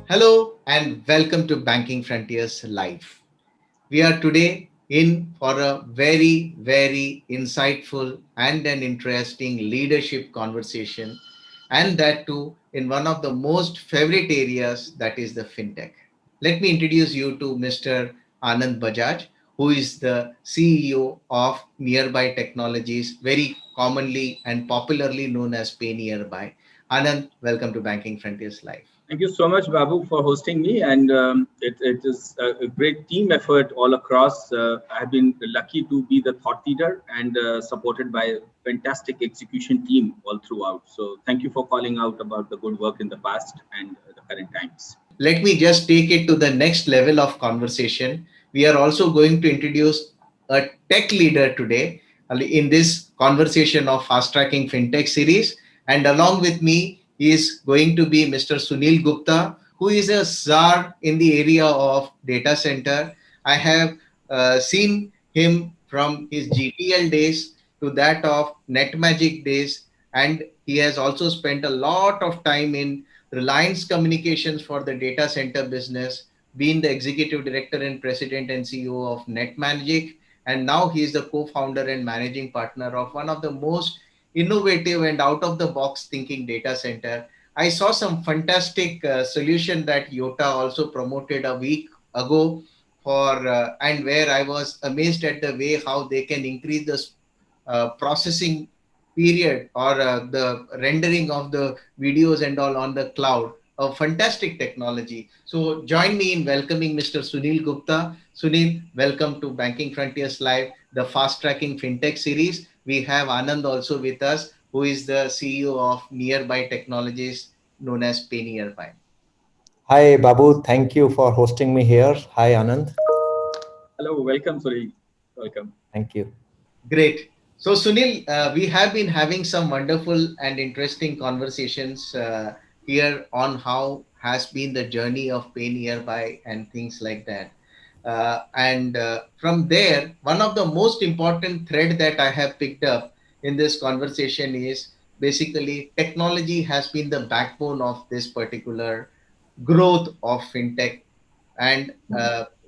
Hello and welcome to Banking Frontiers Live. We are today in for a very insightful and an interesting leadership conversation, and that too in one of the most favorite areas, that is the fintech. Let me introduce you to Mr. Anand Bajaj, who is the CEO of Nearby Technologies, very commonly and popularly known as Pay Nearby. Anand, welcome to Banking Frontiers Live. Thank you so much, Babu, for hosting me. And it is a great team effort all across. I've been lucky to be the thought leader and supported by a fantastic execution team all throughout. So thank you for calling out about the good work in the past and the current times. Let me just take it to the next level of conversation. We are also going to introduce a tech leader today in this conversation of Fast Tracking Fintech series. And along with me is going to be Mr. Sunil Gupta, who is a czar in the area of data center. I have seen him from his GTL days to that of NetMagic days, and he has also spent a lot of time in Reliance Communications for the data center business, been the executive director and president and CEO of NetMagic, and now he is the co-founder and managing partner of one of the most innovative and out-of-the-box thinking data center. I saw some fantastic solution that Yotta also promoted a week ago for, and where I was amazed at the way how they can increase the processing period or the rendering of the videos and all on the cloud. A fantastic technology. So join me in welcoming Mr. Sunil Gupta. Sunil, welcome to Banking Frontiers Live, the Fast Tracking Fintech series. We have Anand also with us, who is the CEO of Nearby Technologies, known as Pay Nearby. Hi, Babu. Thank you for hosting me here. Hi, Anand. Hello, welcome, Suri. Welcome. Thank you. Great. So, Sunil, we have been having some wonderful and interesting conversations here on how has been the journey of Pay Nearby and things like that. And from there, one of the most important thread that I have picked up in this conversation is basically technology has been the backbone of this particular growth of fintech, and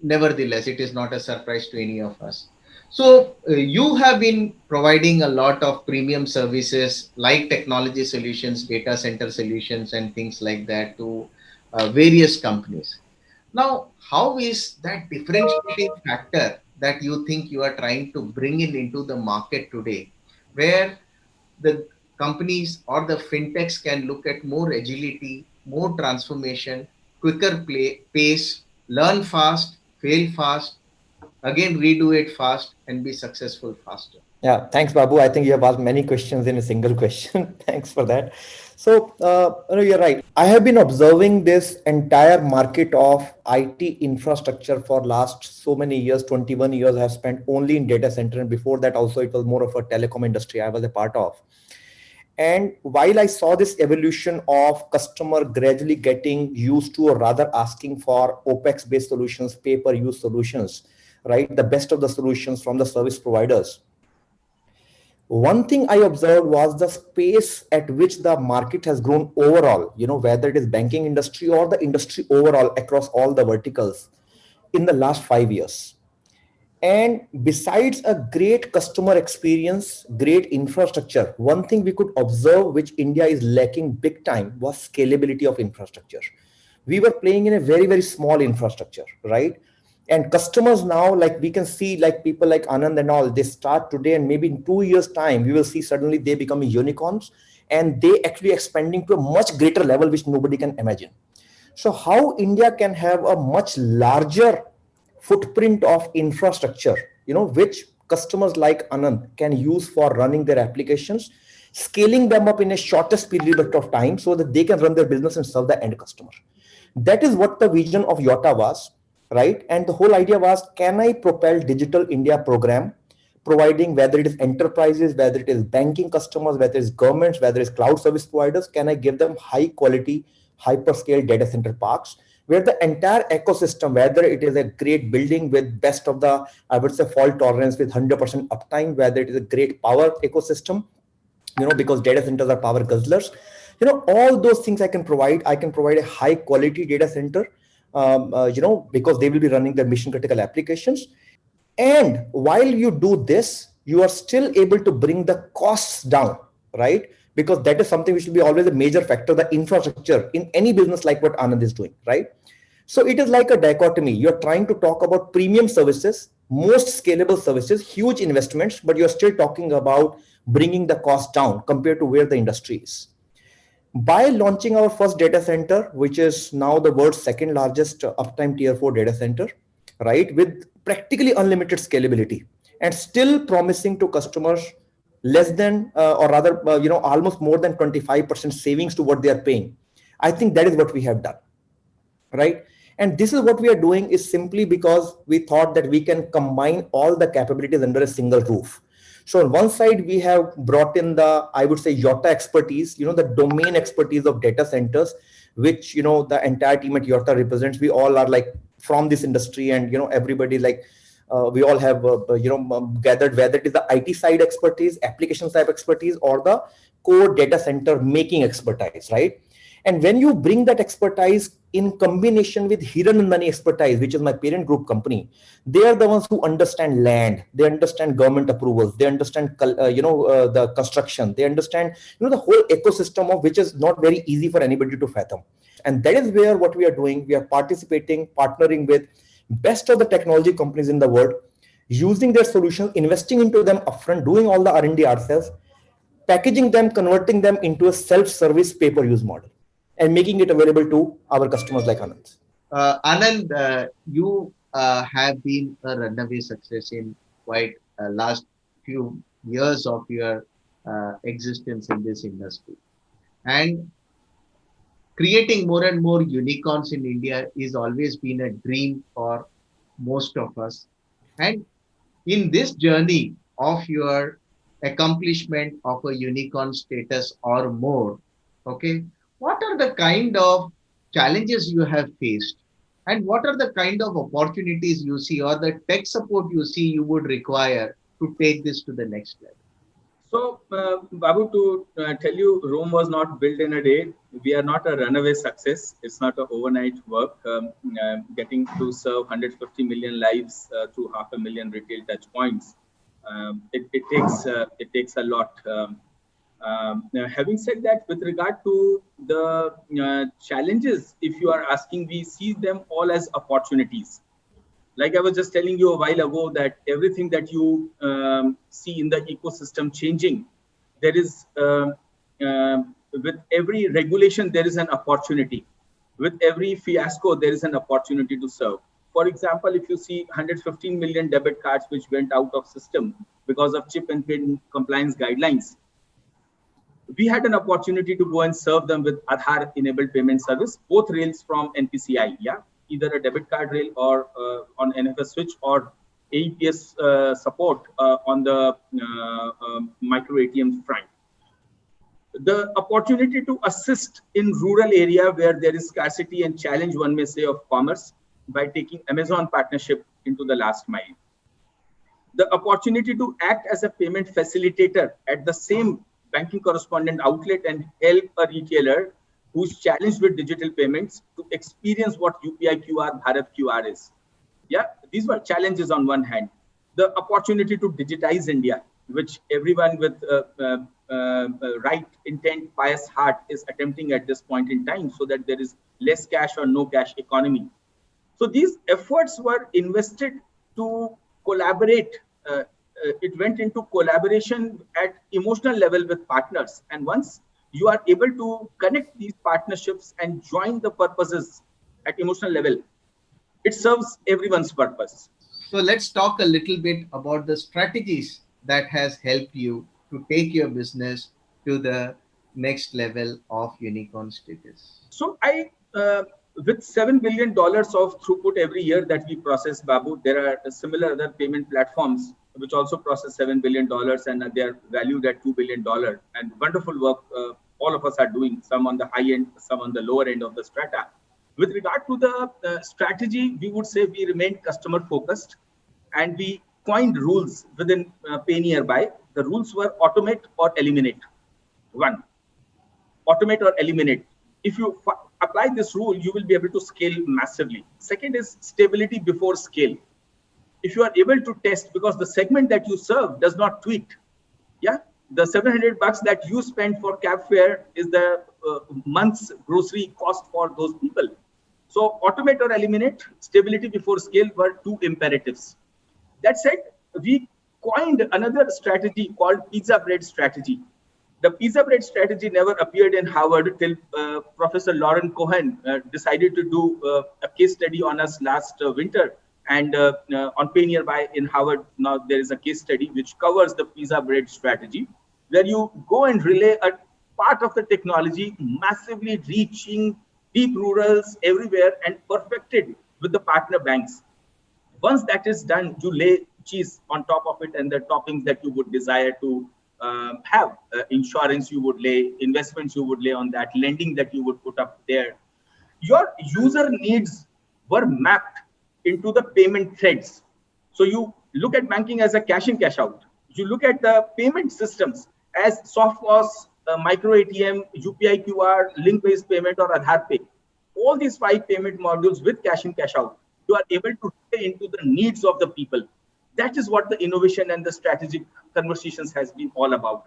nevertheless, it is not a surprise to any of us. So, you have been providing a lot of premium services like technology solutions, data center solutions, and things like that to various companies. Now, how is that differentiating factor that you think you are trying to bring in into the market today, where the companies or the fintechs can look at more agility, more transformation, quicker pace, learn fast, fail fast, again redo it fast, and be successful faster? Yeah, thanks, Babu. I think you have asked many questions in a single question. Thanks for that. So, you're right. I have been observing this entire market of IT infrastructure for last so many years, 21 years I have spent only in data center. And before that also, it was more of a telecom industry I was a part of. And while I saw this evolution of customer gradually getting used to, or rather asking for OPEX based solutions, pay per use solutions, right? The best of the solutions from the service providers. One thing I observed was the space at which the market has grown overall, whether it is banking industry or the industry overall across all the verticals in the last 5 years. And besides a great customer experience, great infrastructure, one thing we could observe which India is lacking big time was scalability of infrastructure. We were playing in a very small infrastructure, right? And customers now, like we can see, like people like Anand and all, they start today, and maybe in 2 years' time, we will see suddenly they becoming unicorns, and they actually expanding to a much greater level, which nobody can imagine. So how India can have a much larger footprint of infrastructure, which customers like Anand can use for running their applications, scaling them up in a shortest period of time so that they can run their business and serve the end customer. That is what the vision of Yotta was, right? And the whole idea was, can I propel Digital India program, providing whether it is enterprises, whether it is banking customers, whether it is governments, whether it is cloud service providers, can I give them high quality, hyperscale data center parks where the entire ecosystem, whether it is a great building with best of the, I would say, fault tolerance with 100% uptime, whether it is a great power ecosystem, because data centers are power guzzlers. All those things I can provide. I can provide a high quality data center, because they will be running their mission critical applications. And while you do this, you are still able to bring the costs down, right? Because that is something which will be always a major factor, the infrastructure in any business like what Anand is doing, right? So it is like a dichotomy. You're trying to talk about premium services, most scalable services, huge investments, but you're still talking about bringing the cost down compared to where the industry is. By launching our first data center, which is now the world's second largest uptime tier 4 data center, right, with practically unlimited scalability and still promising to customers less than, or rather, almost more than 25% savings to what they are paying. I think that is what we have done, right? And this is what we are doing is simply because we thought that we can combine all the capabilities under a single roof. So on one side, we have brought in the, I would say, Yotta expertise, the domain expertise of data centers, which, the entire team at Yotta represents. We all are like from this industry, and, everybody like, we all have, gathered, whether it is the IT side expertise, application side expertise, or the core data center making expertise, right? And when you bring that expertise in combination with Hiranandani expertise, which is my parent group company, they are the ones who understand land, they understand government approvals, they understand, the construction, they understand, the whole ecosystem of which is not very easy for anybody to fathom. And that is where what we are doing, we are partnering with best of the technology companies in the world, using their solutions, investing into them upfront, doing all the R&D ourselves, packaging them, converting them into a self-service pay-per-use model, and making it available to our customers like Anand. Anand, you have been a runaway success in quite last few years of your existence in this industry. And creating more and more unicorns in India is always been a dream for most of us. And in this journey of your accomplishment of a unicorn status or more, okay, what are the kind of challenges you have faced, and what are the kind of opportunities you see or the tech support you see you would require to take this to the next level? So, Babu, to tell you, Rome was not built in a day. We are not a runaway success. It's not an overnight work. Getting to serve 150 million lives through 500,000 retail touch points, it takes a lot. Having said that, with regard to the challenges, if you are asking, we see them all as opportunities. Like I was just telling you a while ago, that everything that you see in the ecosystem changing, there is, with every regulation, there is an opportunity. With every fiasco, there is an opportunity to serve. For example, if you see 115 million debit cards which went out of system because of chip and pin compliance guidelines, we had an opportunity to go and serve them with Aadhaar enabled payment service, both rails from NPCI, either a debit card rail or on NFS switch, or AEPS support on the micro ATM front. The opportunity to assist in rural area where there is scarcity and challenge, one may say, of commerce by taking Amazon partnership into the last mile. The opportunity to act as a payment facilitator at the same banking correspondent outlet and help a retailer who's challenged with digital payments to experience what UPI QR, Bharat QR is. These were challenges on one hand. The opportunity to digitize India, which everyone with right intent, pious heart is attempting at this point in time, so that there is less cash or no cash economy. So these efforts were invested to collaborate. It went into collaboration at emotional level with partners. And once you are able to connect these partnerships and join the purposes at emotional level, it serves everyone's purpose. So let's talk a little bit about the strategies that has helped you to take your business to the next level of unicorn status. So with $7 billion of throughput every year that we process, Babu, there are similar other payment platforms which also process $7 billion, and they are valued at $2 billion. And wonderful work all of us are doing, some on the high end, some on the lower end of the strata. With regard to the strategy, we would say we remained customer focused, and we coined rules within Pay Nearby. The rules were automate or eliminate. One, automate or eliminate. If you apply this rule, you will be able to scale massively. Second is stability before scale. If you are able to test, because the segment that you serve does not tweak. Yeah, the $700 that you spend for cab fare is the month's grocery cost for those people. So automate or eliminate, stability before scale were two imperatives. That said, we coined another strategy called pizza bread strategy. The pizza bread strategy never appeared in Harvard till Professor Lauren Cohen decided to do a case study on us last winter. And on Pay Nearby in Harvard, now there is a case study which covers the pizza bread strategy, where you go and relay a part of the technology, massively reaching deep rurals everywhere and perfected with the partner banks. Once that is done, you lay cheese on top of it and the toppings that you would desire to have. Insurance you would lay, investments you would lay on that, lending that you would put up there. Your user needs were mapped into the payment threads. So you look at banking as a cash in, cash out. You look at the payment systems as soft POS, micro ATM, UPI QR, link-based payment, or Aadhaar Pay. All these 5 payment modules with cash in, cash out, you are able to play into the needs of the people. That is what the innovation and the strategic conversations has been all about.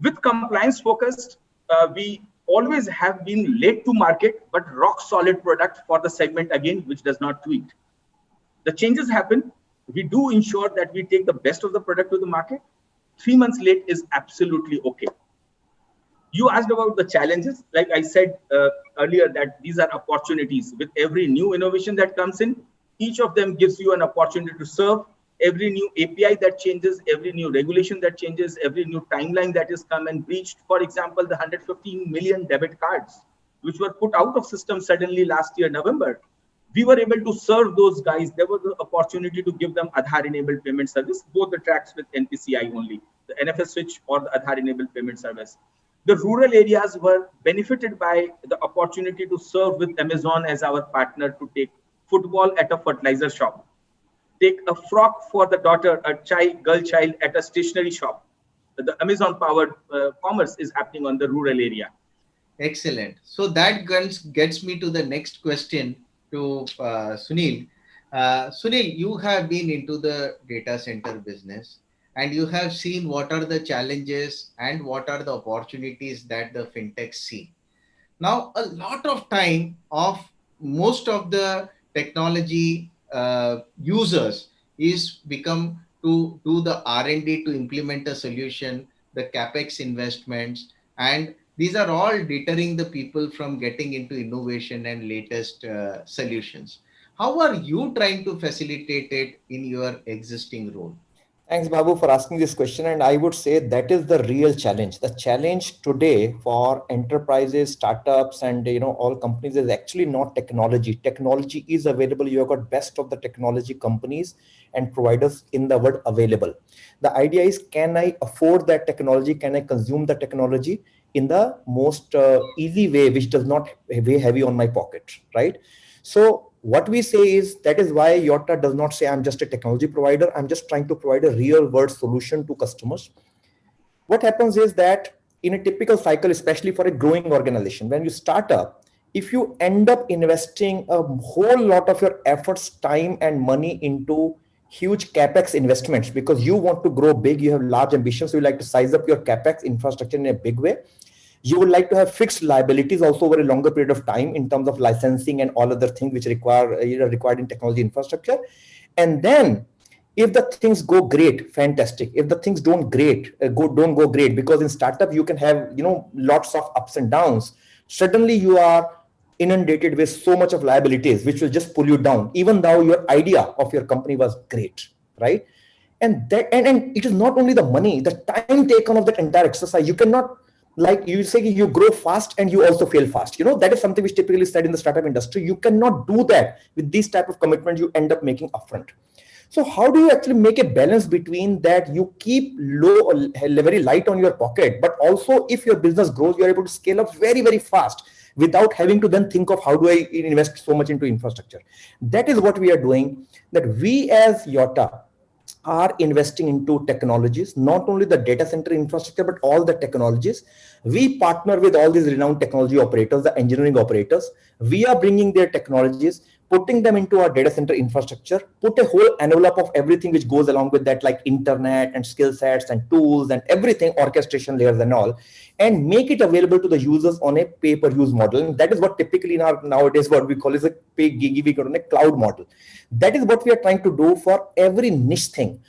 With compliance focused, we always have been late to market, but rock solid product for the segment again, which does not tweak. The changes happen. We do ensure that we take the best of the product to the market. 3 months late is absolutely okay. You asked about the challenges. Like I said earlier, that these are opportunities. With every new innovation that comes in, each of them gives you an opportunity to serve. Every new API that changes, every new regulation that changes, every new timeline that is come and breached. For example, the 115 million debit cards, which were put out of system suddenly last year, November. We were able to serve those guys. There was the opportunity to give them Aadhaar-enabled payment service, both the tracks with NPCI only, the NFS switch or the Aadhaar-enabled payment service. The rural areas were benefited by the opportunity to serve with Amazon as our partner to take football at a fertilizer shop, take a frock for the daughter, a girl child at a stationery shop. The Amazon-powered commerce is happening on the rural area. Excellent. So that gets me to the next question to Sunil. Sunil, you have been into the data center business and you have seen what are the challenges and what are the opportunities that the fintechs see. Now, a lot of time of most of the technology users is become to do the R&D to implement a solution, the capex investments, and these are all deterring the people from getting into innovation and latest solutions. How are you trying to facilitate it in your existing role? Thanks, Babu, for asking this question. And I would say that is the real challenge. The challenge today for enterprises, startups, and all companies is actually not technology. Technology is available. You have got best of the technology companies and providers in the world available. The idea is, can I afford that technology? Can I consume the technology in the most easy way, which does not weigh heavy on my pocket, right? So what we say is, that is why Yotta does not say I'm just a technology provider. I'm just trying to provide a real world solution to customers. What happens is that in a typical cycle, especially for a growing organization, when you start up, if you end up investing a whole lot of your efforts, time, and money into huge capex investments because you want to grow big, you have large ambitions, so you like to size up your capex infrastructure in a big way. You would like to have fixed liabilities also over a longer period of time in terms of licensing and all other things which required in technology infrastructure. And then if the things go great, fantastic. If the things don't go great, because in startup you can have lots of ups and downs. Suddenly you are inundated with so much of liabilities which will just pull you down, even though your idea of your company was great, right? And it is not only the money, the time taken of that entire exercise. You cannot, like you say, you grow fast and you also fail fast. That is something which typically said in the startup industry. You cannot do that with these type of commitments you end up making upfront. So how do you actually make a balance between that? You keep very light on your pocket, but also if your business grows, you're able to scale up very, very fast without having to then think of how do I invest so much into infrastructure. That is what we are doing. That we as Yotta, are investing into technologies, not only the data center infrastructure, but all the technologies. We partner with all these renowned technology operators, the engineering operators. We are bringing their technologies, putting them into our data center infrastructure, put a whole envelope of everything which goes along with that, like internet and skill sets and tools and everything, orchestration layers and all, and make it available to the users on a pay-per-use model. And that is what typically in our nowadays what we call is a pay gig on a cloud model. That is what we are trying to do for every niche thing.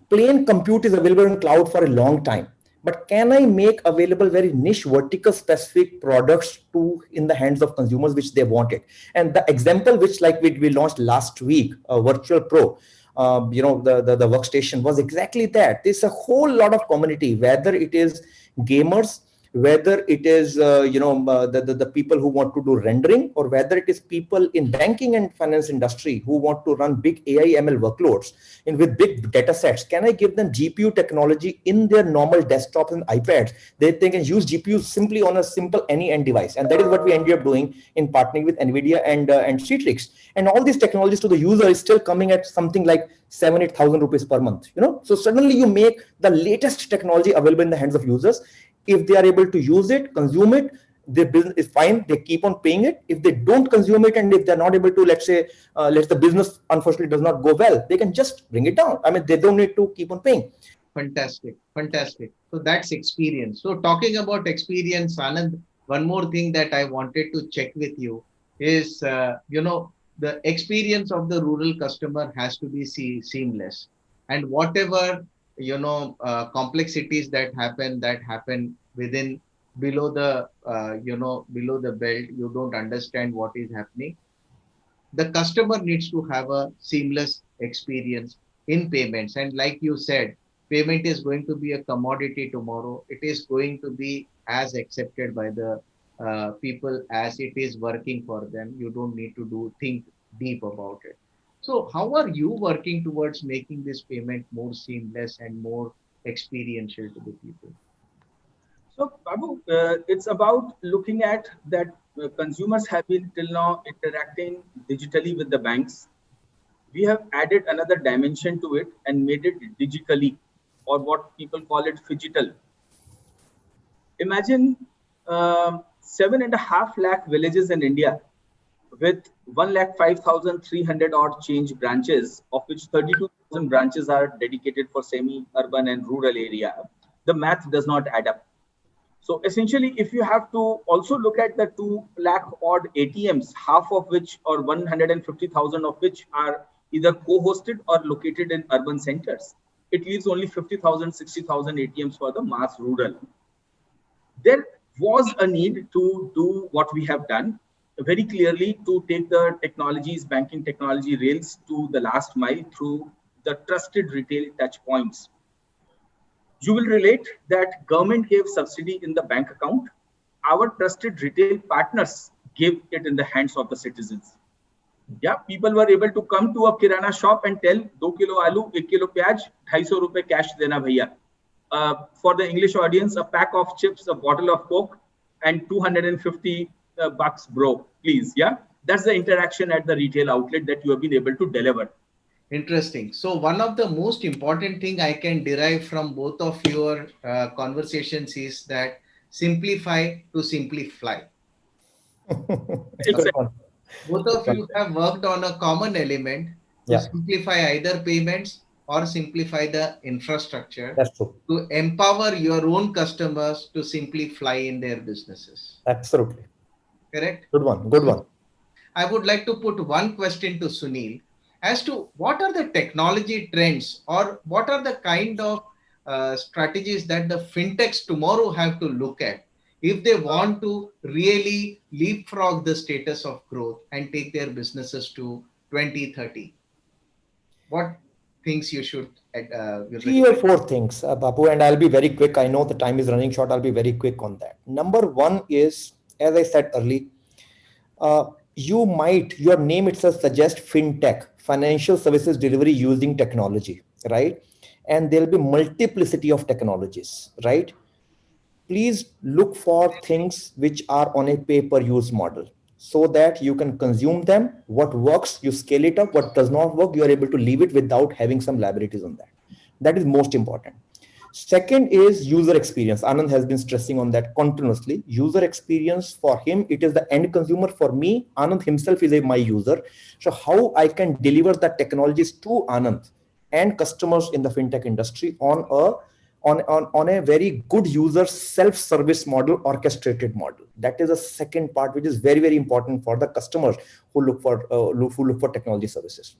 Plain compute is available in cloud for a long time, but can I make available very niche vertical specific products to in the hands of consumers which they want it? And the example which like we launched last week, Virtual Pro, the workstation was exactly that. There's a whole lot of community, whether it is gamers, whether it is the people who want to do rendering, or whether it is people in banking and finance industry who want to run big AI ML workloads in with big data sets. Can I give them GPU technology in their normal desktops and iPads? They can use GPU simply on a simple any end device, and that is what we ended up doing in partnering with NVIDIA and Citrix. And all these technologies to the user is still coming at something like 7,000-8,000 rupees per month. So suddenly you make the latest technology available in the hands of users. If they are able to use it, consume it, their business is fine, they keep on paying it. If they don't consume it, and if they're not able to, let's say, let the business unfortunately does not go well, they can just bring it down. I mean, they don't need to keep on paying. Fantastic, fantastic. So that's experience. So talking about experience, Anand, one more thing that I wanted to check with you is, the experience of the rural customer has to be seamless. And whatever, complexities that happen within, below below the belt, you don't understand what is happening. The customer needs to have a seamless experience in payments. And like you said, payment is going to be a commodity tomorrow. It is going to be as accepted by the people as it is working for them. You don't need to think deep about it. So how are you working towards making this payment more seamless and more experiential to the people? So, Babu, it's about looking at that consumers have been till now interacting digitally with the banks. We have added another dimension to it and made it digitally, or what people call it phygital. Imagine 7.5 lakh villages in India with 1,05,300 odd change branches, of which 32,000 branches are dedicated for semi-urban and rural area. The math does not add up. So essentially, if you have to also look at the 2 lakh odd ATMs, half of which or 150,000 of which are either co-hosted or located in urban centers, it leaves only 50,000, 60,000 ATMs for the mass rural. There was a need to do what we have done very clearly, to take the technologies, banking technology rails to the last mile through the trusted retail touch points. You will relate that government gave subsidy in the bank account. Our trusted retail partners gave it in the hands of the citizens. Yeah, people were able to come to a kirana shop and tell 2 kilo aloo, 1 kilo pyaj, 250 rupees cash dena bhaiya. For the English audience, a pack of chips, a bottle of Coke, and 250 bucks, bro, please. Yeah, that's the interaction at the retail outlet that you have been able to deliver. Interesting. So one of the most important thing I can derive from both of your conversations is that simplify to simplify. Both of you have worked on a common element to simplify either payments or simplify the infrastructure. That's true. To empower your own customers to simply fly in their businesses. Absolutely. Correct? Good one. Good one. I would like to put one question to Sunil as to what are the technology trends, or what are the kind of strategies that the fintechs tomorrow have to look at if they want to really leapfrog the status of growth and take their businesses to 2030. What things you should 3 or 4 things, Babu, and I'll be very quick. I know the time is running short. I'll be very quick on that. Number one is, as I said earlier, your name itself suggests fintech, financial services delivery using technology, right? And there'll be multiplicity of technologies, right? Please look for things which are on a pay-per-use model. so that you can consume them. What works, you scale it up. What does not work, you are able to leave it without having some liabilities on that. That is most important. Second is user experience. Anand has been stressing on that continuously. User experience, for him, it is the end consumer. For me, Anand himself is my user. So how I can deliver the technologies to Anand and customers in the fintech industry on a very good user self-service model, orchestrated model. That is a second part, which is very, very important for the customers who look for technology services.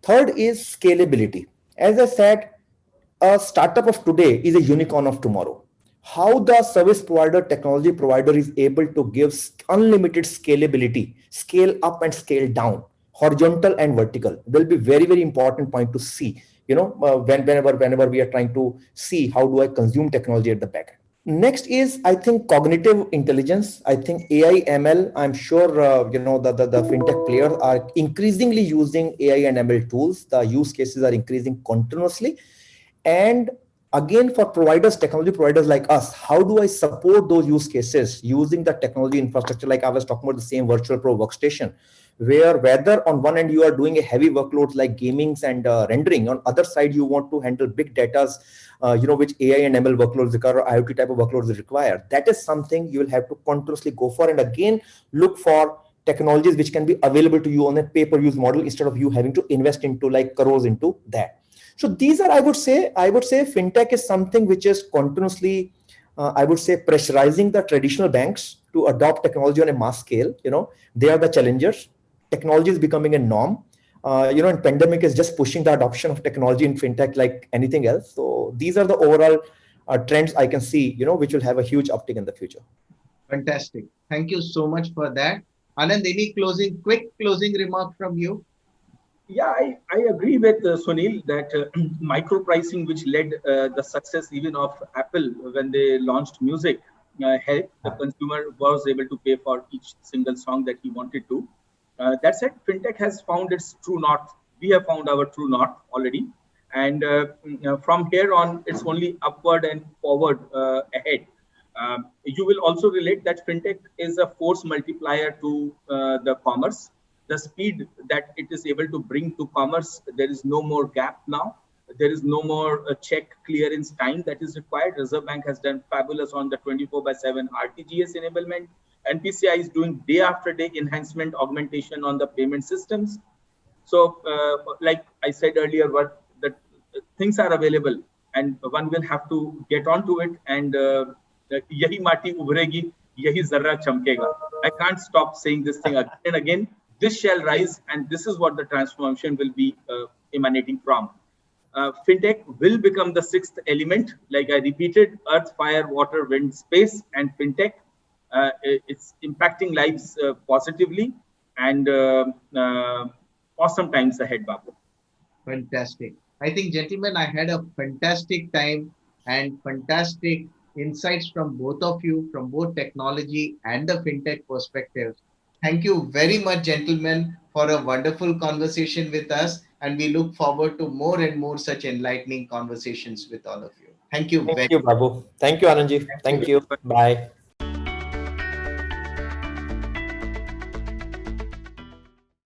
Third is scalability. As I said, a startup of today is a unicorn of tomorrow. How the service provider, technology provider is able to give unlimited scalability, scale up and scale down, horizontal and vertical, will be very, very important point to see. Whenever we are trying to see how do I consume technology at the back end. Next is, I think, cognitive intelligence. I think AI, ML. I'm sure the fintech players are increasingly using AI and ML tools. The use cases are increasing continuously. And again, for providers, technology providers like us, how do I support those use cases using the technology infrastructure? Like I was talking about the same virtual pro workstation, where whether on one end you are doing a heavy workloads like gamings and rendering, on other side you want to handle big datas, which AI and ML workloads require, or IoT type of workloads require. That is something you will have to continuously go for, and again look for technologies which can be available to you on a pay-per-use model instead of you having to invest into like crores into that. So these are, I would say fintech is something which is continuously, I would say, pressurizing the traditional banks to adopt technology on a mass scale. They are the challengers. Technology is becoming a norm. And pandemic is just pushing the adoption of technology in fintech like anything else. So these are the overall trends I can see, which will have a huge uptick in the future. Fantastic. Thank you so much for that. Anand, any quick closing remark from you? Yeah, I agree with Sunil that micro pricing, which led the success even of Apple when they launched music, helped the consumer was able to pay for each single song that he wanted to. That said, fintech has found its true north. We have found our true north already, and from here on, it's only upward and forward ahead. You will also relate that fintech is a force multiplier to the commerce. The speed that it is able to bring to commerce, there is no more gap now. There is no more check clearance time that is required. Reserve Bank has done fabulous on the 24/7 RTGS enablement. NPCI is doing day after day enhancement, augmentation on the payment systems. So, like I said earlier, what the things are available, and one will have to get onto it. And yahi mati ubhregi, yahi zarra chamkega. I can't stop saying this thing again and again. This shall rise, and this is what the transformation will be emanating from. Fintech will become the sixth element. Like I repeated, earth, fire, water, wind, space, and fintech. It's impacting lives positively, and awesome times ahead, Babu. Fantastic. I think, gentlemen, I had a fantastic time and fantastic insights from both of you, from both technology and the fintech perspective. Thank you very much, gentlemen, for a wonderful conversation with us. And we look forward to more and more such enlightening conversations with all of you. Thank you Thank very you, much. Babu. Thank you, Anandji. Thank Thank you. you. Bye.